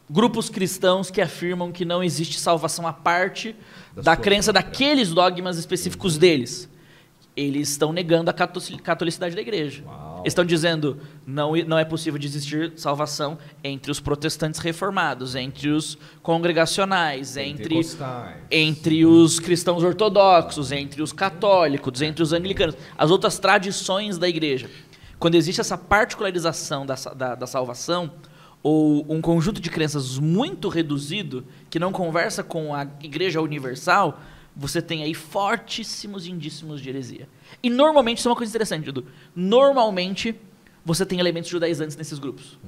Grupos cristãos que afirmam que não existe salvação à parte da crença daqueles dogmas específicos deles. Eles estão negando a catolicidade da igreja. Eles estão dizendo não é possível de existir salvação entre os protestantes reformados, entre os congregacionais, entre os cristãos ortodoxos, entre os católicos, entre os anglicanos, as outras tradições da igreja. Quando existe essa particularização da salvação, ou um conjunto de crenças muito reduzido, que não conversa com a igreja universal, você tem aí fortíssimos indícios de heresia. E normalmente, isso é uma coisa interessante, Dudu, normalmente você tem elementos judaizantes nesses grupos.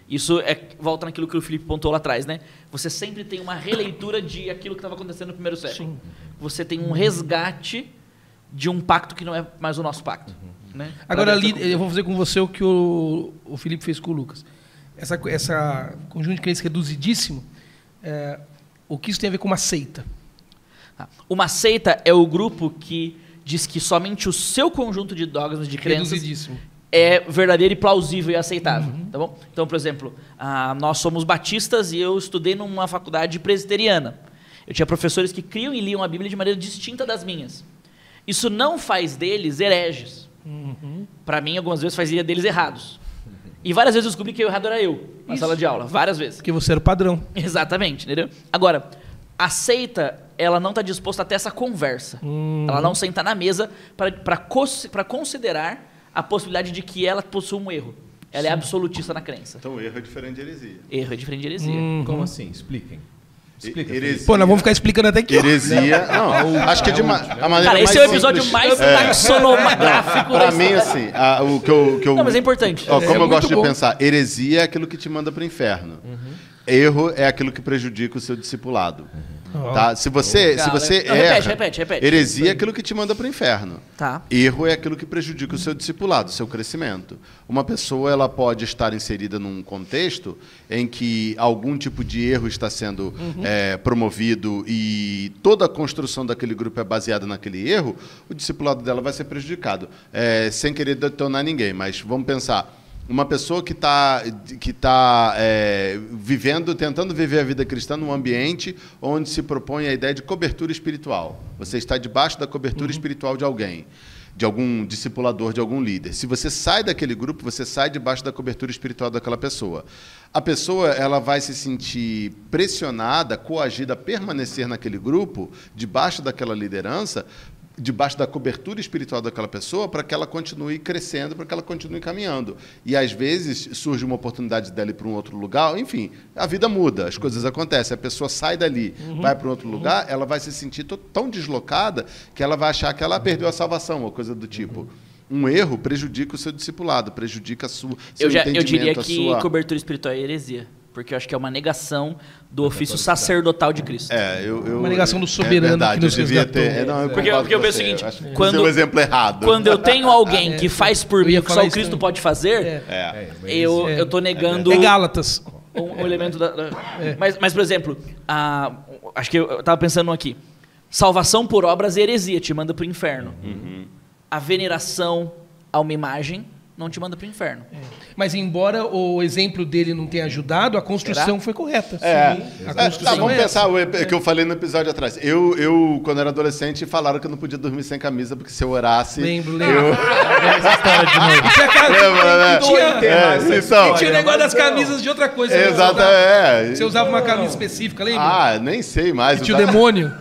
Isso volta naquilo que o Felipe pontuou lá atrás, né? Você sempre tem uma releitura de aquilo que estava acontecendo no primeiro século. Sim. Você tem um resgate de um pacto que não é mais o nosso pacto. Né? Agora, ali, eu vou fazer com você o que o Felipe fez com o Lucas. Essa conjunto de crenças reduzidíssimo, o que isso tem a ver com uma seita? Uma seita é o grupo que diz que somente o seu conjunto de dogmas, de crenças, é verdadeiro e plausível e aceitável. Tá bom? Então, por exemplo, nós somos batistas e eu estudei numa faculdade presbiteriana. Eu tinha professores que criam e liam a Bíblia de maneira distinta das minhas. Isso não faz deles hereges. Para mim, algumas vezes, fazia deles errados. E várias vezes eu descobri que o errado era eu, na sala de aula. Várias vezes. Porque você era o padrão. Exatamente, entendeu? Agora, a seita, ela não está disposta a ter essa conversa. Ela não senta na mesa para considerar a possibilidade de que ela possua um erro. Ela é absolutista na crença. Então, erro é diferente de heresia. Erro é diferente de heresia. Como assim? Expliquem. Explica. Pô, nós vamos ficar explicando até aqui. Heresia. Não, acho que a maneira Cara, esse mais é o episódio simples. mais taxonográfico. Pra mim, assim, o que eu. Não, mas é importante. Ó, como eu gosto muito bom. de pensar, heresia é aquilo que te manda para o inferno. Erro é aquilo que prejudica o seu discipulado. Tá? Se você Não, erra, repete. heresia é aquilo que te manda para o inferno. Tá. Erro é aquilo que prejudica o seu discipulado, o seu crescimento. Uma pessoa ela pode estar inserida num contexto em que algum tipo de erro está sendo promovido e toda a construção daquele grupo é baseada naquele erro, o discipulado dela vai ser prejudicado. Sem querer detonar ninguém, mas vamos pensar. Uma pessoa que está tentando viver a vida cristã num ambiente onde se propõe a ideia de cobertura espiritual. Você está debaixo da cobertura espiritual de alguém, de algum discipulador, de algum líder. Se você sai daquele grupo, você sai debaixo da cobertura espiritual daquela pessoa. A pessoa ela vai se sentir pressionada, coagida a permanecer naquele grupo, debaixo daquela liderança, debaixo da cobertura espiritual daquela pessoa, para que ela continue crescendo, para que ela continue caminhando. E, às vezes, surge uma oportunidade dela ir para um outro lugar, enfim, a vida muda, as coisas acontecem, a pessoa sai dali, vai para um outro lugar, ela vai se sentir tão deslocada que ela vai achar que ela perdeu a salvação, ou coisa do tipo. Um erro prejudica o seu discipulado, prejudica seu entendimento. Eu diria que cobertura espiritual é heresia. Porque eu acho que é uma negação do ofício sacerdotal de Cristo. Uma negação do soberano que nos resgatou. Porque eu penso o seguinte, quando o exemplo errado. Quando eu tenho alguém que faz por mim o que só o Cristo pode fazer, eu estou negando... É Gálatas. Um elemento da... Mas, por exemplo, acho que eu estava pensando aqui. Salvação por obras é heresia, te manda para o inferno. A veneração a uma imagem não te manda para o inferno. Mas embora o exemplo dele não tenha ajudado, a construção foi correta. A construção vamos pensar o que eu falei no episódio atrás. Eu, quando era adolescente, falaram que eu não podia dormir sem camisa, porque se eu orasse... Lembro. Essa história de novo. Tinha o negócio das camisas de outra coisa. Exato, Você usava uma camisa específica, lembra? Nem sei mais. Tinha o demônio.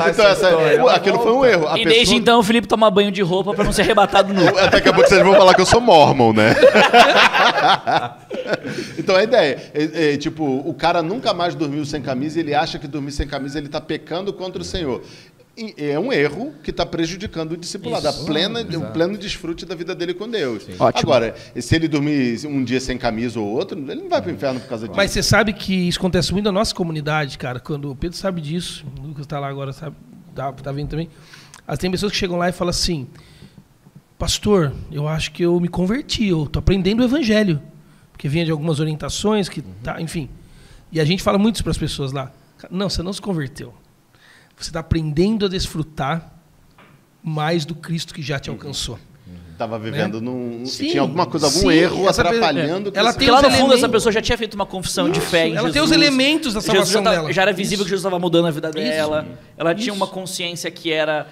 Então, aquilo foi um erro. E desde então o Felipe toma banho de roupa para não ser arrebatado nu. Até acabou que vocês vão falar que eu sou mormon, né? Então a ideia é tipo, o cara nunca mais dormiu sem camisa e ele acha que dormir sem camisa ele está pecando contra o Senhor. É um erro que está prejudicando o discipulado, o pleno desfrute da vida dele com Deus. Agora, se ele dormir um dia sem camisa ou outro, ele não vai para o inferno por causa disso. Mas você sabe que isso acontece muito na nossa comunidade, cara. Quando o Pedro sabe disso, o Lucas está lá agora, sabe, tá vendo também. Tem pessoas que chegam lá e falam assim: pastor, eu acho que eu me converti, eu estou aprendendo o evangelho. Porque vinha de algumas orientações, enfim. E a gente fala muito isso para as pessoas lá. Não, você não se converteu. Você está aprendendo a desfrutar mais do Cristo que já te alcançou. Estava vivendo tinha alguma coisa, algum erro atrapalhando. Ela tem lá no fundo, essa pessoa já tinha feito uma confissão de fé em ela Jesus. tem os elementos da salvação dela. Já era visível que Jesus estava mudando a vida dela. Ela tinha uma consciência que era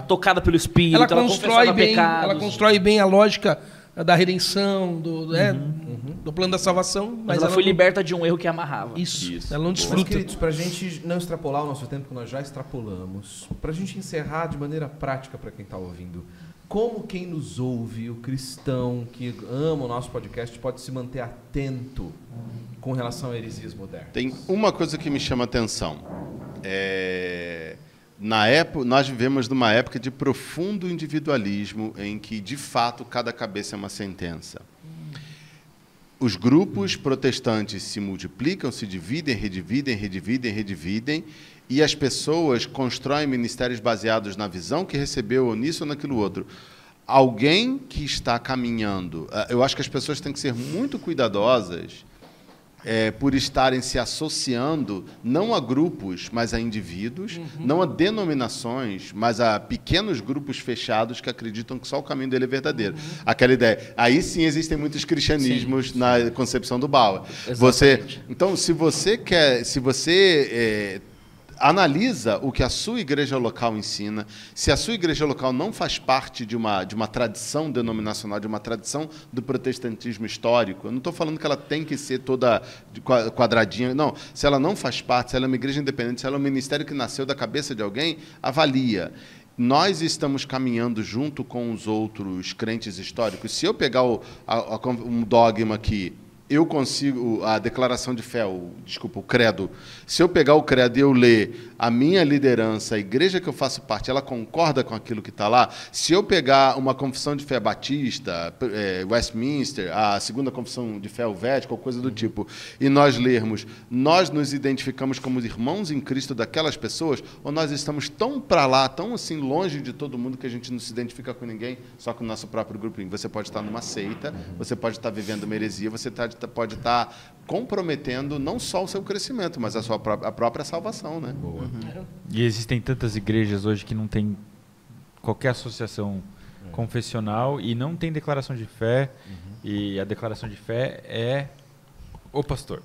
tocada pelo Espírito. Ela constrói bem a lógica da redenção, do plano da salvação. Mas ela foi liberta de um erro que amarrava. Isso. Ela não desfruta. Mas, queridos, para a gente não extrapolar o nosso tempo, que nós já extrapolamos, para a gente encerrar de maneira prática para quem está ouvindo, como quem nos ouve, o cristão que ama o nosso podcast, pode se manter atento com relação a heresias modernas? Tem uma coisa que me chama a atenção. Nós vivemos numa época de profundo individualismo, em que, de fato, cada cabeça é uma sentença. Os grupos protestantes se multiplicam, se dividem, redividem, e as pessoas constroem ministérios baseados na visão que recebeu, ou nisso ou naquilo outro. Alguém que está caminhando... Eu acho que as pessoas têm que ser muito cuidadosas por estarem se associando não a grupos, mas a indivíduos, não a denominações, mas a pequenos grupos fechados que acreditam que só o caminho dele é verdadeiro. Aquela ideia. Aí sim existem muitos cristianismos na concepção do Bauer. Então, se você analisa o que a sua igreja local ensina. Se a sua igreja local não faz parte de uma tradição denominacional, de uma tradição do protestantismo histórico, eu não estou falando que ela tem que ser toda quadradinha, não. Se ela não faz parte, se ela é uma igreja independente, se ela é um ministério que nasceu da cabeça de alguém, avalia. nós estamos caminhando junto com os outros crentes históricos. Se eu pegar um dogma aqui, eu consigo, a declaração de fé, o credo, se eu pegar o credo e eu ler a minha liderança, a igreja que eu faço parte, ela concorda com aquilo que está lá. Se eu pegar uma confissão de fé batista, Westminster, a segunda confissão de fé helvética, ou coisa do tipo, e nós lermos, nós nos identificamos como irmãos em Cristo daquelas pessoas, ou nós estamos tão para lá, tão assim longe de todo mundo que a gente não se identifica com ninguém, só com o nosso próprio grupinho. Você pode estar numa seita, você pode estar vivendo uma heresia, você pode estar comprometendo não só o seu crescimento, mas a própria salvação, né? Boa. E existem tantas igrejas hoje que não tem qualquer associação confessional e não tem declaração de fé, e a declaração de fé é o pastor.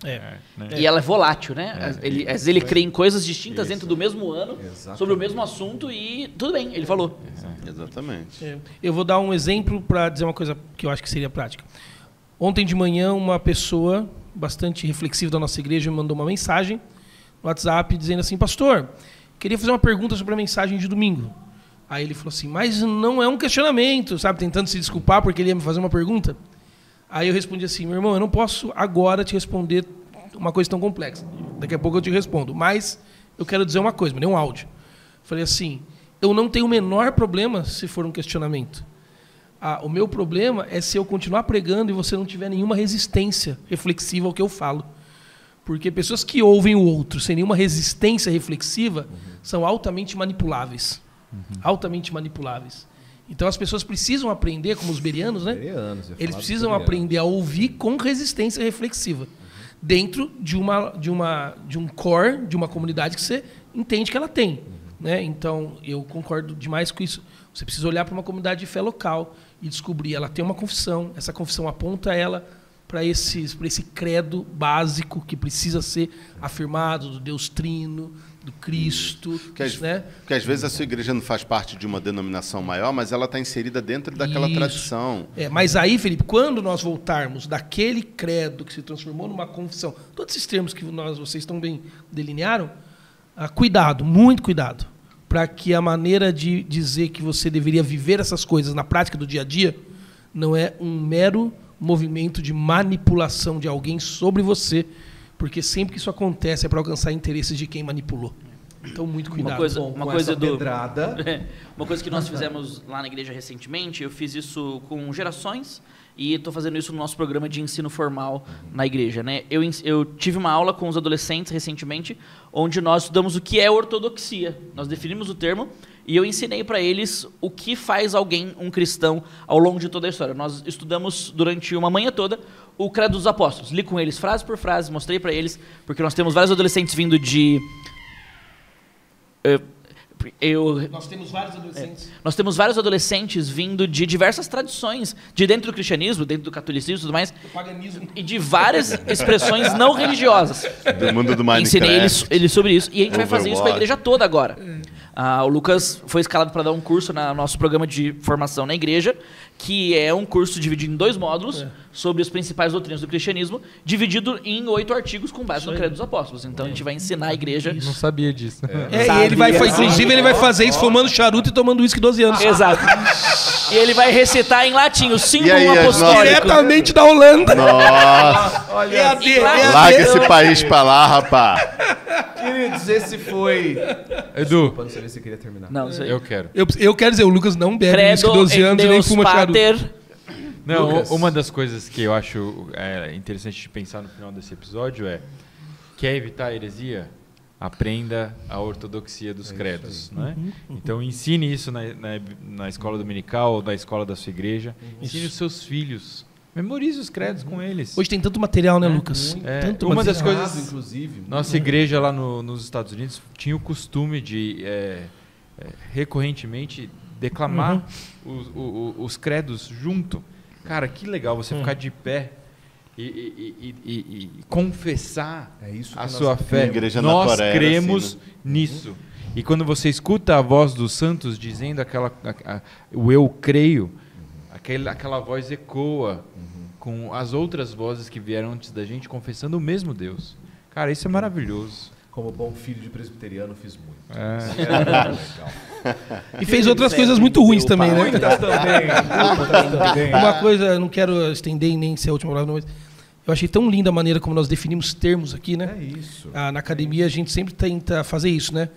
Né? E ela é volátil, né? Às vezes ele crê em coisas distintas dentro do mesmo ano, sobre o mesmo assunto, e tudo bem, ele falou. Exatamente. Eu vou dar um exemplo para dizer uma coisa que eu acho que seria prática. Ontem de manhã, uma pessoa bastante reflexiva da nossa igreja me mandou uma mensagem no WhatsApp dizendo assim: pastor, queria fazer uma pergunta sobre a mensagem de domingo. Aí ele falou assim: mas não é um questionamento, sabe? Tentando se desculpar porque ele ia me fazer uma pergunta. Aí eu respondi assim: meu irmão, eu não posso agora te responder uma coisa tão complexa. Daqui a pouco eu te respondo. Mas eu quero dizer uma coisa, me deu um áudio. Falei assim: eu não tenho o menor problema se for um questionamento. O meu problema é se eu continuar pregando e você não tiver nenhuma resistência reflexiva ao que eu falo. Porque pessoas que ouvem o outro sem nenhuma resistência reflexiva são altamente manipuláveis. Altamente manipuláveis. Então as pessoas precisam aprender, como os bereanos, né? Eles precisam aprender a ouvir com resistência reflexiva. Dentro de um core, de uma comunidade que você entende que ela tem. Né? Então, eu concordo demais com isso. Você precisa olhar para uma comunidade de fé local e descobrir, ela tem uma confissão, essa confissão aponta ela para esse credo básico que precisa ser afirmado, do Deus Trino, do Cristo. Porque às vezes a sua igreja não faz parte de uma denominação maior, mas ela está inserida dentro daquela tradição. Mas aí, Felipe, quando nós voltarmos daquele credo que se transformou numa confissão, todos esses termos que vocês tão bem delinearam, cuidado, muito cuidado, para que a maneira de dizer que você deveria viver essas coisas na prática do dia a dia não é um mero movimento de manipulação de alguém sobre você, porque sempre que isso acontece é para alcançar interesses de quem manipulou. Então, muito cuidado. Uma coisa que nós fizemos lá na igreja recentemente, eu fiz isso com gerações e estou fazendo isso no nosso programa de ensino formal na igreja. Né? Eu tive uma aula com os adolescentes recentemente, onde nós estudamos o que é ortodoxia. Nós definimos o termo e eu ensinei para eles o que faz alguém um cristão ao longo de toda a história. Nós estudamos durante uma manhã toda o Credo dos Apóstolos. Li com eles frase por frase, mostrei para eles, porque nós temos vários adolescentes vindo de... Nós temos vários adolescentes. Nós temos vários adolescentes vindo de diversas tradições, de dentro do cristianismo, dentro do catolicismo e tudo mais, do paganismo, e de várias expressões não religiosas. Do mundo do Minecraft. Ensinei eles sobre isso, e a gente vai fazer isso com a igreja toda agora. O Lucas foi escalado para dar um curso no nosso programa de formação na igreja, que é um curso dividido em 2 módulos sobre as principais doutrinas do cristianismo, dividido em 8 artigos com base no Credo dos Apóstolos. Então a gente vai ensinar a igreja... Não sabia disso. Inclusive ele vai fazer isso fumando charuto e tomando uísque 12 anos. Exato. E ele vai recitar em latim o símbolo apostólico. Diretamente da Holanda. Nossa! Olha, larga esse país pra lá, rapaz. Queridos, esse foi... Edu. Desculpa, não sei se você queria terminar. Não, eu quero. Eu quero dizer, o Lucas não bebe uísque 12 anos e nem fuma charuto. Não, Lucas. Uma das coisas que eu acho interessante de pensar no final desse episódio é: quer evitar a heresia? Aprenda a ortodoxia dos credos. Né? Então, ensine isso na escola dominical, na escola da sua igreja. Ensine os seus filhos. Memorize os credos com eles. Hoje tem tanto material, né, Lucas? Tanto uma das material. coisas, inclusive. Nossa igreja lá nos Estados Unidos tinha o costume de recorrentemente declamar os credos junto. Cara, que legal você ficar de pé e confessar a sua fé. Nós Coreia, cremos assim, né? nisso. E quando você escuta a voz dos santos dizendo o eu creio, aquela voz ecoa com as outras vozes que vieram antes da gente confessando o mesmo Deus. Cara, isso é maravilhoso. como bom filho de presbiteriano, fiz muito. É. Legal. E fez outras coisas muito ruins também, né? Muitas também. Uma coisa, não quero estender e nem ser a última palavra, mas eu achei tão linda a maneira como nós definimos termos aqui, né? É isso. Na academia a gente sempre tenta fazer isso, né?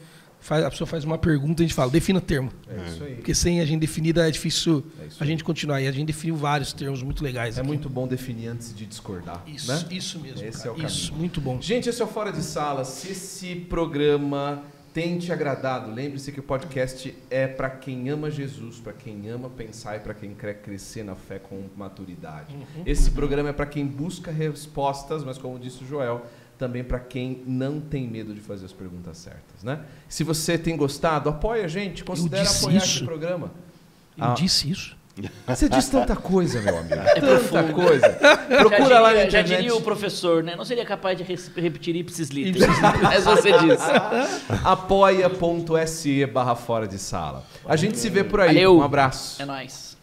A pessoa faz uma pergunta e a gente fala, defina termo. É isso aí. Porque sem a gente definida é difícil isso a gente continuar. E a gente definiu vários termos muito legais É aqui. muito bom definir antes de discordar. Isso, né? isso mesmo. Esse cara. é o caminho. Isso, muito bom. Gente, esse é o Fora de Sala. Se esse programa tem te agradado, lembre-se que o podcast é para quem ama Jesus, para quem ama pensar e para quem quer crescer na fé com maturidade. Esse programa é para quem busca respostas, mas como disse o Joel, também para quem não tem medo de fazer as perguntas certas, né? Se você tem gostado, apoia a gente, considere apoiar esse programa. Eu disse isso? Você diz tanta coisa, meu amigo. Tanta coisa. Procura lá na internet. Já diria o professor, né? Não seria capaz de repetir ipsis literis. Mas você disse. Apoia.se/fora de sala. A gente se vê por aí. Valeu. Um abraço. É nóis.